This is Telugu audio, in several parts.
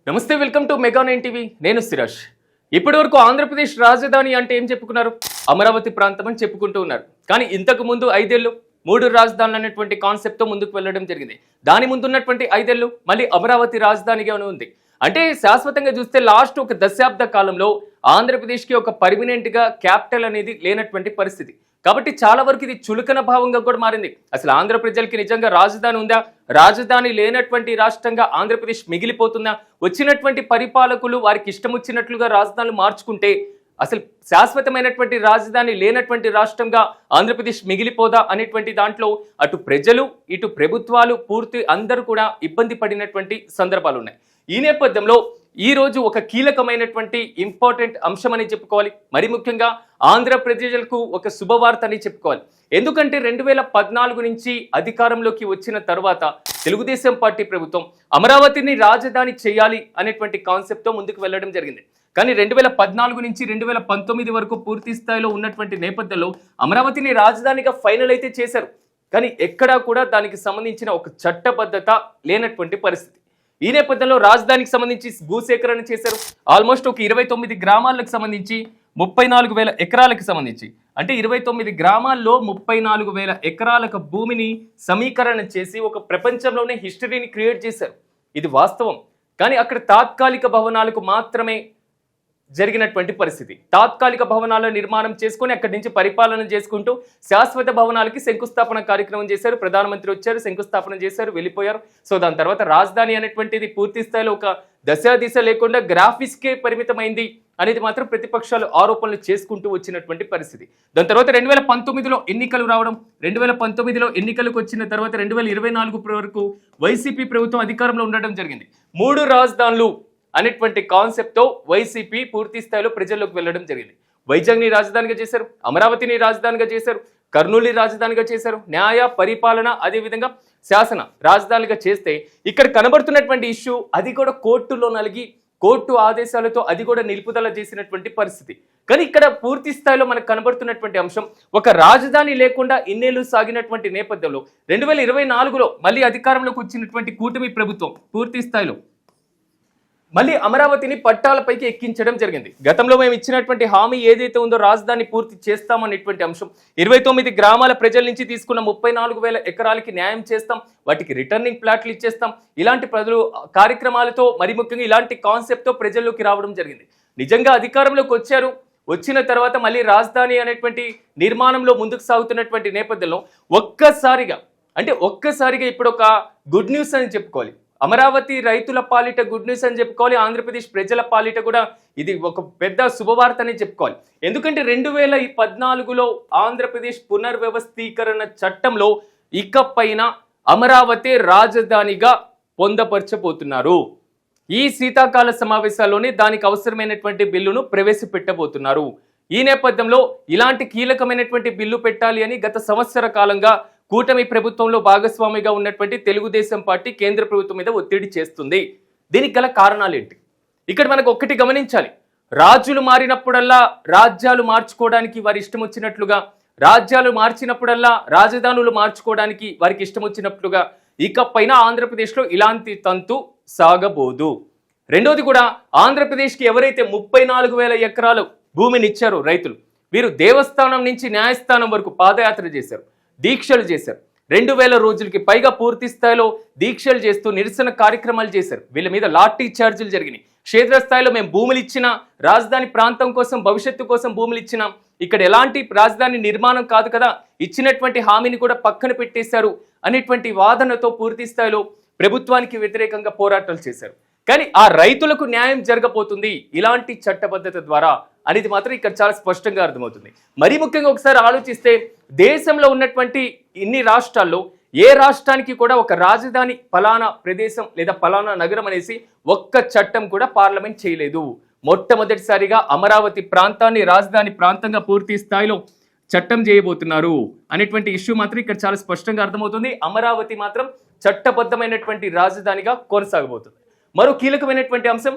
నమస్తే, వెల్కమ్ టు మెగా9 టీవీ. నేను సిరాజ్. ఇప్పటివరకు ఆంధ్రప్రదేశ్ రాజధాని అంటే ఏం చెప్పుకున్నారు? అమరావతి ప్రాంతం అని చెప్పుకుంటూ ఉన్నారు. కానీ ఇంతకు ముందు 5 ఏళ్ళు 3 రాజధానులు అనేటువంటి కాన్సెప్ట్తో ముందుకు వెళ్ళడం జరిగింది. దాని ముందున్నటువంటి 5 ఏళ్ళు మళ్ళీ అమరావతి రాజధానిగానే ఉంది. అంటే శాశ్వతంగా చూస్తే లాస్ట్ ఒక దశాబ్ద కాలంలో ఆంధ్రప్రదేశ్కి ఒక పర్మనెంట్గా క్యాపిటల్ అనేది లేనటువంటి పరిస్థితి. కాబట్టి చాలా వరకు ఇది చులకన భావంగా కూడా మారింది. అసలు ఆంధ్ర ప్రజలకి నిజంగా రాజధాని ఉందా? రాజధాని లేనటువంటి రాష్ట్రంగా ఆంధ్రప్రదేశ్ మిగిలిపోతుందా? వచ్చినటువంటి పరిపాలకులు వారికి ఇష్టం వచ్చినట్లుగా రాజధానులు మార్చుకుంటే అసలు శాశ్వతమైనటువంటి రాజధాని లేనటువంటి రాష్ట్రంగా ఆంధ్రప్రదేశ్ మిగిలిపోదా అనేటువంటి దాంట్లో అటు ప్రజలు ఇటు ప్రభుత్వాలు పూర్తి అందరూ కూడా ఇబ్బంది పడినటువంటి సందర్భాలు ఉన్నాయి. ఈ నేపథ్యంలో ఈ రోజు ఒక కీలకమైనటువంటి ఇంపార్టెంట్ అంశం అని చెప్పుకోవాలి. మరి ముఖ్యంగా ఆంధ్ర ప్రజలకు ఒక శుభవార్త అని చెప్పుకోవాలి. ఎందుకంటే 2014 నుంచి అధికారంలోకి వచ్చిన తర్వాత తెలుగుదేశం పార్టీ ప్రభుత్వం అమరావతిని రాజధాని చేయాలి అనేటువంటి కాన్సెప్ట్తో ముందుకు వెళ్ళడం జరిగింది. కానీ 2014 నుంచి 2019 వరకు పూర్తి స్థాయిలో ఉన్నటువంటి నేపథ్యంలో అమరావతిని రాజధానిగా ఫైనల్ అయితే చేశారు. కానీ ఎక్కడా కూడా దానికి సంబంధించిన ఒక చట్టబద్ధత లేనటువంటి పరిస్థితి. ఈ నేపథ్యంలో రాజధానికి సంబంధించి భూసేకరణ చేశారు. ఆల్మోస్ట్ ఒక 29 గ్రామాలకు సంబంధించి 34,000 ఎకరాలకు సంబంధించి అంటే 29 గ్రామాల్లో 34,000 ఎకరాలకు భూమిని సమీకరణ చేసి ఒక ప్రపంచంలోనే హిస్టరీని క్రియేట్ చేశారు. ఇది వాస్తవం. కానీ అక్కడ తాత్కాలిక భవనాలకు మాత్రమే జరిగినటువంటి పరిస్థితి. తాత్కాలిక భవనాల నిర్మాణం చేసుకొని అక్కడి నుంచి పరిపాలన చేసుకుంటూ శాశ్వత భవనాలకి శంకుస్థాపన కార్యక్రమం చేశారు. ప్రధానమంత్రి వచ్చారు, శంకుస్థాపన చేశారు, వెళ్ళిపోయారు. సో దాని తర్వాత రాజధాని అనేటువంటిది పూర్తి స్థాయిలో ఒక దశ లేకుండా గ్రాఫిక్స్కే పరిమితమైంది అనేది మాత్రం ప్రతిపక్షాలు ఆరోపణలు చేసుకుంటూ వచ్చినటువంటి పరిస్థితి. దాని తర్వాత 2019లో ఎన్నికలు రావడం, 2019లో ఎన్నికలకు వచ్చిన తర్వాత 2024 వరకు వైసీపీ ప్రభుత్వం అధికారంలో ఉండడం జరిగింది. 3 రాజధానులు అనేటువంటి కాన్సెప్ట్తో వైసీపీ పూర్తి స్థాయిలో ప్రజల్లోకి వెళ్ళడం జరిగింది. వైజాగ్ని రాజధానిగా చేశారు, అమరావతిని రాజధానిగా చేశారు, కర్నూలుని రాజధానిగా చేశారు. న్యాయ పరిపాలన అదేవిధంగా శాసన రాజధానిగా చేస్తే ఇక్కడ కనబడుతున్నటువంటి ఇష్యూ అది కూడా కోర్టులో నలిగి కోర్టు ఆదేశాలతో అది కూడా నిలుపుదల చేసినటువంటి పరిస్థితి. కానీ ఇక్కడ పూర్తి స్థాయిలో మనకు కనబడుతున్నటువంటి అంశం ఒక రాజధాని లేకుండా ఇన్నేళ్లు సాగినటువంటి నేపథ్యంలో 2024లో మళ్ళీ అధికారంలోకి వచ్చినటువంటి కూటమి ప్రభుత్వం పూర్తి స్థాయిలో మళ్ళీ అమరావతిని పట్టాలపైకి ఎక్కించడం జరిగింది. గతంలో మేము ఇచ్చినటువంటి హామీ ఏదైతే ఉందో రాజధాని పూర్తి చేస్తామనేటువంటి అంశం 29 గ్రామాల ప్రజల నుంచి తీసుకున్న 34,000 ఎకరాలకి న్యాయం చేస్తాం, వాటికి రిటర్నింగ్ ప్లాట్లు ఇచ్చేస్తాం, ఇలాంటి ప్రజలు కార్యక్రమాలతో మరి ముఖ్యంగా ఇలాంటి కాన్సెప్ట్తో ప్రజల్లోకి రావడం జరిగింది. నిజంగా అధికారంలోకి వచ్చారు. వచ్చిన తర్వాత మళ్ళీ రాజధాని అనేటువంటి నిర్మాణంలో ముందుకు సాగుతున్నటువంటి నేపథ్యంలో ఒక్కసారిగా ఇప్పుడు ఒక గుడ్ న్యూస్ అని చెప్పుకోవాలి. అమరావతి రైతుల పాలిట గుడ్ న్యూస్ అని చెప్పుకోవాలి. ఆంధ్రప్రదేశ్ ప్రజల పాలిట కూడా ఇది ఒక పెద్ద శుభవార్త అని చెప్పుకోవాలి. ఎందుకంటే 2014లో ఆంధ్రప్రదేశ్ పునర్వ్యవస్థీకరణ చట్టంలో ఇకపైన అమరావతి రాజధానిగా పొందపరచబోతున్నారు. ఈ శీతాకాల సమావేశాల్లోనే దానికి అవసరమైనటువంటి బిల్లును ప్రవేశపెట్టబోతున్నారు. ఈ నేపథ్యంలో ఇలాంటి కీలకమైనటువంటి బిల్లు పెట్టాలి అని గత సంవత్సర కాలంగా కూటమి ప్రభుత్వంలో భాగస్వామిగా ఉన్నటువంటి తెలుగుదేశం పార్టీ కేంద్ర ప్రభుత్వం మీద ఒత్తిడి చేస్తుంది. దీనికి గల కారణాలు ఏంటి? ఇక్కడ మనకు ఒక్కటి గమనించాలి. రాజులు మారినప్పుడల్లా రాజ్యాలు మార్చుకోవడానికి వారి ఇష్టం వచ్చినట్లుగా, రాజ్యాలు మార్చినప్పుడల్లా రాజధానులు మార్చుకోవడానికి వారికి ఇష్టం వచ్చినట్లుగా ఇకపైన ఆంధ్రప్రదేశ్లో ఇలాంటి తంతు సాగబోదు. రెండోది కూడా ఆంధ్రప్రదేశ్కి ఎవరైతే 34,000 ఎకరాలు భూమిని ఇచ్చారో రైతులు, వీరు దేవస్థానం నుంచి న్యాయస్థానం వరకు పాదయాత్ర చేశారు, దీక్షలు చేశారు. 2,000 రోజులకి పైగా పూర్తి స్థాయిలో దీక్షలు చేస్తూ నిరసన కార్యక్రమాలు చేశారు. వీళ్ళ మీద లాఠీ చార్జీలు జరిగినాయి. క్షేత్రస్థాయిలో మేము భూములు ఇచ్చినా, రాజధాని ప్రాంతం కోసం భవిష్యత్తు కోసం భూములు ఇచ్చినాం, ఇక్కడ ఎలాంటి రాజధాని నిర్మాణం కాదు కదా, ఇచ్చినటువంటి హామీని కూడా పక్కన పెట్టేశారు అనేటువంటి వాదనతో పూర్తి స్థాయిలో ప్రభుత్వానికి వ్యతిరేకంగా పోరాటాలు చేశారు. కానీ ఆ రైతులకు న్యాయం జరగబోతుంది ఇలాంటి చట్టబద్ధత ద్వారా అనేది మాత్రం ఇక్కడ చాలా స్పష్టంగా అర్థమవుతుంది. మరీ ముఖ్యంగా ఒకసారి ఆలోచిస్తే దేశంలో ఉన్నటువంటి ఇన్ని రాష్ట్రాల్లో ఏ రాష్ట్రానికి కూడా ఒక రాజధాని ఫలానా ప్రదేశం లేదా ఫలానా నగరం అనేసి ఒక్క చట్టం కూడా పార్లమెంట్ చేయలేదు. మొట్టమొదటిసారిగా అమరావతి ప్రాంతాన్ని రాజధాని ప్రాంతంగా పూర్తి స్థాయిలో చట్టం చేయబోతున్నారు అనేటువంటి ఇష్యూ మాత్రం ఇక్కడ చాలా స్పష్టంగా అర్థమవుతుంది. అమరావతి మాత్రం చట్టబద్ధమైనటువంటి రాజధానిగా కొనసాగబోతుంది. మరో కీలకమైనటువంటి అంశం,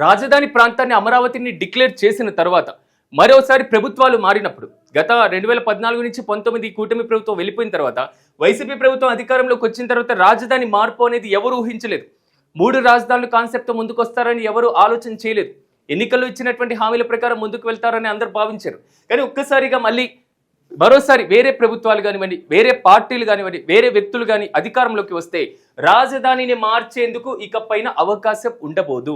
రాజధాని ప్రాంతాన్ని అమరావతిని డిక్లేర్ చేసిన తర్వాత మరోసారి ప్రభుత్వాలు మారినప్పుడు గత 2014 నుంచి 19 కూటమి ప్రభుత్వం వెళ్ళిపోయిన తర్వాత వైసీపీ ప్రభుత్వం అధికారంలోకి వచ్చిన తర్వాత రాజధాని మార్పు అనేది ఎవరు ఊహించలేదు. మూడు రాజధానుల కాన్సెప్ట్తో ముందుకు వస్తారని ఎవరు ఆలోచన చేయలేదు. ఎన్నికల్లో ఇచ్చినటువంటి హామీల ప్రకారం ముందుకు వెళ్తారని అందరూ భావించారు. కానీ ఒక్కసారిగా మళ్ళీ మరోసారి వేరే ప్రభుత్వాలు కానివ్వండి, వేరే పార్టీలు కానివ్వండి, వేరే వ్యక్తులు కానీ అధికారంలోకి వస్తే రాజధానిని మార్చేందుకు ఇకపైన అవకాశం ఉండబోదు.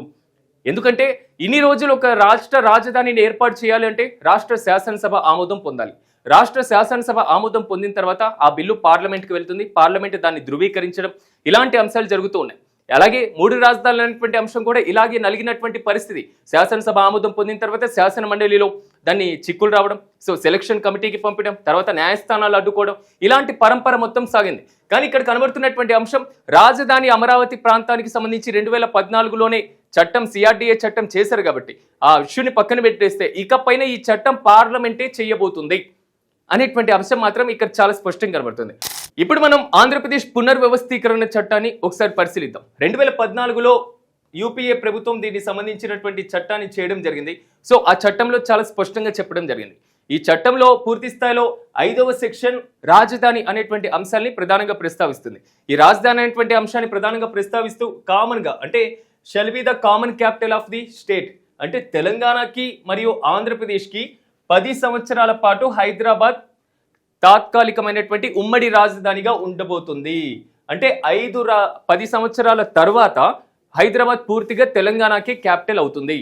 ఎందుకంటే ఇన్ని రోజులు ఒక రాష్ట్ర రాజధానిని ఏర్పాటు చేయాలి అంటే రాష్ట్ర శాసనసభ ఆమోదం పొందాలి. రాష్ట్ర శాసనసభ ఆమోదం పొందిన తర్వాత ఆ బిల్లు పార్లమెంట్కి వెళ్తుంది. పార్లమెంట్ దాన్ని ధృవీకరించడం ఇలాంటి అంశాలు జరుగుతూ ఉన్నాయి. అలాగే మూడు రాజధానులు అనేటువంటి అంశం కూడా ఇలాగే నలిగినటువంటి పరిస్థితి. శాసనసభ ఆమోదం పొందిన తర్వాత శాసన మండలిలో దాన్ని చిక్కులు రావడం, సో సెలక్షన్ కమిటీకి పంపడం, తర్వాత న్యాయస్థానాలు అడ్డుకోవడం, ఇలాంటి పరంపర మొత్తం సాగింది. కానీ ఇక్కడ కనబడుతున్నటువంటి అంశం రాజధాని అమరావతి ప్రాంతానికి సంబంధించి 2014లోనే చట్టం సిఆర్డీఏ చట్టం చేశారు కాబట్టి ఆ ఇష్యూని పక్కన పెట్టేస్తే ఇకపైన ఈ చట్టం పార్లమెంటే చేయబోతుంది అనేటువంటి అంశం మాత్రం ఇక్కడ చాలా స్పష్టంగా కనబడుతుంది. ఇప్పుడు మనం ఆంధ్రప్రదేశ్ పునర్వ్యవస్థీకరణ చట్టాన్ని ఒకసారి పరిశీలిద్దాం. 2014లో యూపీఏ ప్రభుత్వం దీనికి సంబంధించినటువంటి చట్టాన్ని చేయడం జరిగింది. సో ఆ చట్టంలో చాలా స్పష్టంగా చెప్పడం జరిగింది. ఈ చట్టంలో పూర్తి స్థాయిలో 5వ సెక్షన్ రాజధాని అనేటువంటి అంశాన్ని ప్రధానంగా ప్రస్తావిస్తుంది. ఈ రాజధాని అనేటువంటి అంశాన్ని ప్రధానంగా ప్రస్తావిస్తూ కామన్గా అంటే shall be the common capital of the state, అంటే తెలంగాణకి మరియు ఆంధ్రప్రదేశ్కి 10 సంవత్సరాల పాటు హైదరాబాద్ తాత్కాలికమైనటువంటి ఉమ్మడి రాజధానిగా ఉండబోతుంది. అంటే 10 సంవత్సరాల తర్వాత హైదరాబాద్ పూర్తిగా తెలంగాణకే క్యాపిటల్ అవుతుంది.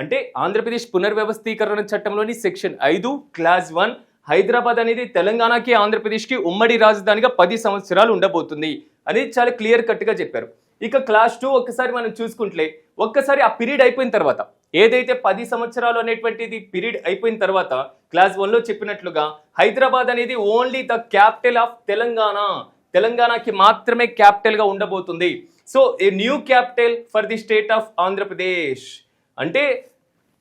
అంటే ఆంధ్రప్రదేశ్ పునర్వ్యవస్థీకరణ చట్టంలోని సెక్షన్ 5 క్లాజ్ 1 హైదరాబాద్ అనేది తెలంగాణకి ఆంధ్రప్రదేశ్కి ఉమ్మడి రాజధానిగా 10 సంవత్సరాలు ఉండబోతుంది అనేది చాలా క్లియర్ కట్గా చెప్పారు. ఇక క్లాస్ 2 ఒక్కసారి మనం చూసుకుంటే ఒక్కసారి ఆ పీరియడ్ అయిపోయిన తర్వాత ఏదైతే 10 సంవత్సరాలు అనేటువంటిది పీరియడ్ అయిపోయిన తర్వాత క్లాస్ 1లో చెప్పినట్లుగా హైదరాబాద్ అనేది only the capital of Telangana, తెలంగాణకి మాత్రమే క్యాపిటల్ గా ఉండబోతుంది. So a new capital for the state of Andhra Pradesh, అంటే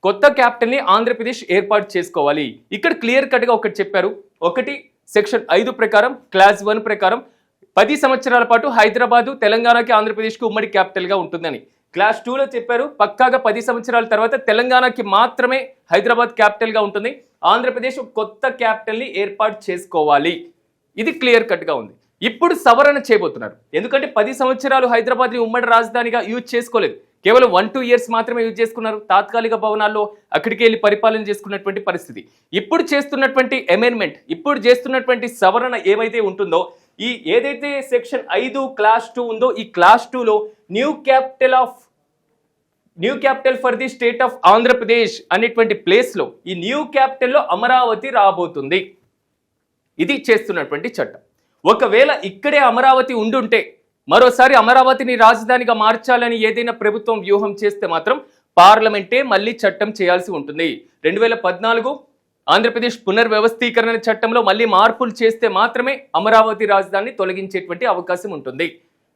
కొత్త క్యాపిటల్ ని ఆంధ్రప్రదేశ్ ఏర్పాటు చేసుకోవాలి. ఇక్కడ క్లియర్ కట్ గా ఒకటి చెప్పారు. ఒకటి సెక్షన్ 5 ప్రకారం క్లాస్ 1 ప్రకారం 10 సంవత్సరాల పాటు హైదరాబాదు తెలంగాణకి ఆంధ్రప్రదేశ్కి ఉమ్మడి క్యాపిటల్ గా ఉంటుందని. క్లాస్ 2లో చెప్పారు పక్కాగా 10 సంవత్సరాల తర్వాత తెలంగాణకి మాత్రమే హైదరాబాద్ క్యాపిటల్ గా ఉంటుంది, ఆంధ్రప్రదేశ్ కొత్త క్యాపిటల్ ని ఏర్పాటు చేసుకోవాలి. ఇది క్లియర్ కట్ గా ఉంది. ఇప్పుడు సవరణ చేయబోతున్నారు. ఎందుకంటే 10 సంవత్సరాలు హైదరాబాద్ ని ఉమ్మడి రాజధానిగా యూజ్ చేసుకోలేదు, కేవలం 1-2 ఇయర్స్ మాత్రమే యూజ్ చేసుకున్నారు. తాత్కాలిక భవనాల్లో అక్కడికి వెళ్ళి పరిపాలన చేసుకున్నటువంటి పరిస్థితి. ఇప్పుడు చేస్తున్నటువంటి అమెండ్మెంట్, ఇప్పుడు చేస్తున్నటువంటి సవరణ ఏమైతే ఉంటుందో, ఈ ఏదైతే సెక్షన్ 5 క్లాస్ 2 ఉందో ఈ క్లాస్ 2లో new capital for the state of Andhra Pradesh అనేటువంటి ప్లేస్ లో ఈ న్యూ క్యాపిటల్ లో అమరావతి రాబోతుంది. ఇది చేస్తున్నటువంటి చట్టం. ఒకవేళ ఇక్కడే అమరావతి ఉండుంటే మరోసారి అమరావతిని రాజధానిగా మార్చాలని ఏదైనా ప్రభుత్వం వ్యూహం చేస్తే మాత్రం పార్లమెంటే మళ్ళీ చట్టం చేయాల్సి ఉంటుంది. 2014 ఆంధ్రప్రదేశ్ పునర్వ్యవస్థీకరణ చట్టంలో మళ్ళీ మార్పులు చేస్తే మాత్రమే అమరావతి రాజధానిని తొలగించేటువంటి అవకాశం ఉంటుంది.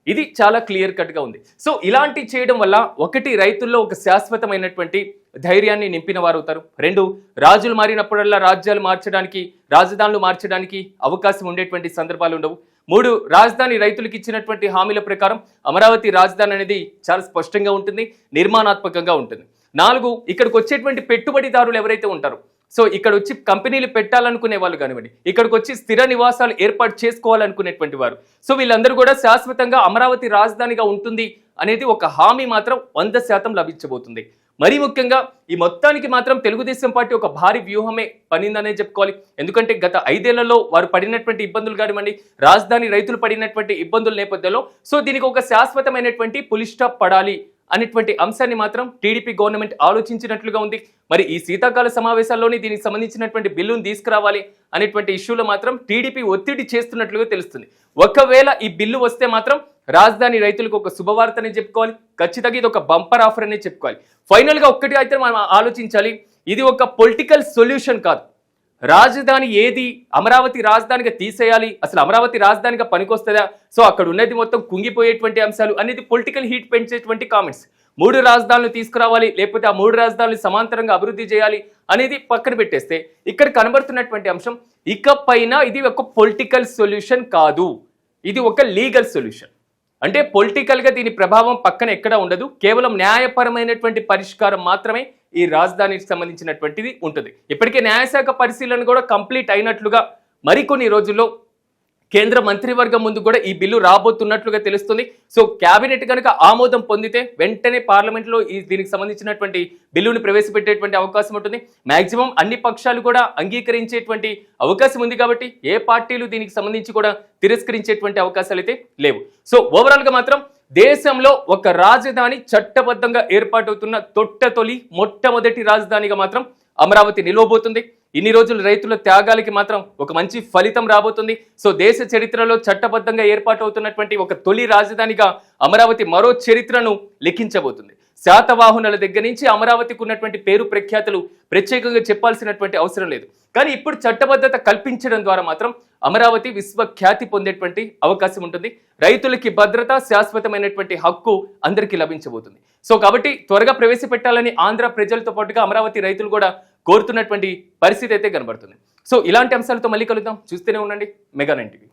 ఇది చాలా క్లియర్ కట్ గా ఉంది. సో ఇలాంటి చేయడం వల్ల ఒకటి రైతుల్లో ఒక శాశ్వతమైనటువంటి ధైర్యాన్ని నింపిన వారు అవుతారు. 2 రాజులు మారినప్పుడల్లా రాజ్యాలు మార్చడానికి, రాజధానులు మార్చడానికి అవకాశం ఉండేటువంటి సందర్భాలు ఉండవు. 3 రాజధాని రైతులకు ఇచ్చినటువంటి హామీల ప్రకారం అమరావతి రాజధాని అనేది చాలా స్పష్టంగా ఉంటుంది, నిర్మాణాత్మకంగా ఉంటుంది. 4 ఇక్కడికి వచ్చేటువంటి పెట్టుబడిదారులు ఎవరైతే ఉంటారో, సో ఇక్కడ వచ్చి కంపెనీలు పెట్టాలనుకునే వాళ్ళు కానివ్వండి, ఇక్కడికి వచ్చి స్థిర నివాసాలు ఏర్పాటు చేసుకోవాలనుకునేటువంటి వారు, సో వీళ్ళందరూ కూడా శాశ్వతంగా అమరావతి రాజధానిగా ఉంటుంది అనేది ఒక హామీ మాత్రం 100% లభించబోతుంది. మరీ ముఖ్యంగా ఈ మొత్తానికి మాత్రం తెలుగుదేశం పార్టీ ఒక భారీ వ్యూహమే పనిందనే చెప్పుకోవాలి. ఎందుకంటే గత 5 ఏళ్లలో వారు పడినటువంటి ఇబ్బందులు కానివ్వండి, రాజధాని రైతులు పడినటువంటి ఇబ్బందుల నేపథ్యంలో సో దీనికి ఒక శాశ్వతమైనటువంటి పులి స్టాప్ పడాలి అనేటువంటి అంశాన్ని మాత్రం టీడీపీ గవర్నమెంట్ ఆలోచించినట్లుగా ఉంది. మరి ఈ శీతాకాల సమావేశాల్లోనే దీనికి సంబంధించినటువంటి బిల్లును తీసుకురావాలి అనేటువంటి ఇష్యూలో మాత్రం టీడీపీ ఒత్తిడి చేస్తున్నట్లుగా తెలుస్తుంది. ఒకవేళ ఈ బిల్లు వస్తే మాత్రం రాజధాని రైతులకు ఒక శుభవార్తని చెప్పుకోవాలి. ఖచ్చితంగా ఇది ఒక బంపర్ ఆఫర్ అనే చెప్పుకోవాలి. ఫైనల్ గా ఒక్కటి అయితే మనం ఆలోచించాలి, ఇది ఒక పొలిటికల్ సొల్యూషన్ కాదు. రాజధాని ఏది అమరావతి రాజధానిగా తీసేయాలి, అసలు అమరావతి రాజధానిగా పనికొస్తుందా, సో అక్కడ ఉన్నది మొత్తం కుంగిపోయేటువంటి అంశాలు అనేది పొలిటికల్ హీట్ పెంచేటువంటి కామెంట్స్. 3 రాజధానులు తీసుకురావాలి, లేకపోతే ఆ 3 రాజధానులు సమాంతరంగా అభివృద్ధి చేయాలి అనేది పక్కన పెట్టేస్తే ఇక్కడ కనబడుతున్నటువంటి అంశం ఇకపైన ఇది ఒక పొలిటికల్ సొల్యూషన్ కాదు, ఇది ఒక లీగల్ సొల్యూషన్. అంటే పొలిటికల్ గా దీని ప్రభావం పక్కన ఎక్కడా ఉండదు, కేవలం న్యాయపరమైనటువంటి పరిష్కారం మాత్రమే ఈ రాజధానికి సంబంధించినటువంటిది ఉంటుంది. ఇప్పటికే న్యాయశాఖ పరిశీలన కూడా కంప్లీట్ అయినట్లుగా మరికొన్ని రోజుల్లో కేంద్ర మంత్రివర్గం ముందు కూడా ఈ బిల్లు రాబోతున్నట్లుగా తెలుస్తుంది. సో కేబినెట్ కనుక ఆమోదం పొందితే వెంటనే పార్లమెంట్ లో దీనికి సంబంధించినటువంటి బిల్లును ప్రవేశపెట్టేటువంటి అవకాశం ఉంటుంది. మాక్సిమం అన్ని పక్షాలు కూడా అంగీకరించేటువంటి అవకాశం ఉంది కాబట్టి ఏ పార్టీలు దీనికి సంబంధించి కూడా తిరస్కరించేటువంటి అవకాశాలు అయితే లేవు. సో ఓవరాల్ గా మాత్రం దేశంలో ఒక రాజధాని చట్టబద్ధంగా ఏర్పాటవుతున్న తొలి మొట్టమొదటి రాజధానిగా మాత్రం అమరావతి నిలవబోతుంది. ఇన్ని రోజులు రైతుల త్యాగాలకి మాత్రం ఒక మంచి ఫలితం రాబోతుంది. సో దేశ చరిత్రలో చట్టబద్ధంగా ఏర్పాటవుతున్నటువంటి ఒక తొలి రాజధానిగా అమరావతి మరో చరిత్రను లిఖించబోతుంది. శాతవాహనుల దగ్గర నుంచి అమరావతికి ఉన్నటువంటి పేరు ప్రఖ్యాతులు ప్రత్యేకంగా చెప్పాల్సినటువంటి అవసరం లేదు. కానీ ఇప్పుడు చట్టబద్ధత కల్పించడం ద్వారా మాత్రం అమరావతి విశ్వఖ్యాతి పొందేటువంటి అవకాశం ఉంటుంది. రైతులకి భద్రత, శాశ్వతమైనటువంటి హక్కు అందరికీ లభించబోతుంది. సో కాబట్టి త్వరగా ప్రవేశపెట్టాలని ఆంధ్ర ప్రజలతో పాటుగా అమరావతి రైతులు కూడా కోరుతున్నటువంటి పరిస్థితి అయితే కనబడుతుంది. సో ఇలాంటి అంశాలతో మళ్ళీ కలుద్దాం. చూస్తూనే ఉండండి మెగా 9 టీవీ.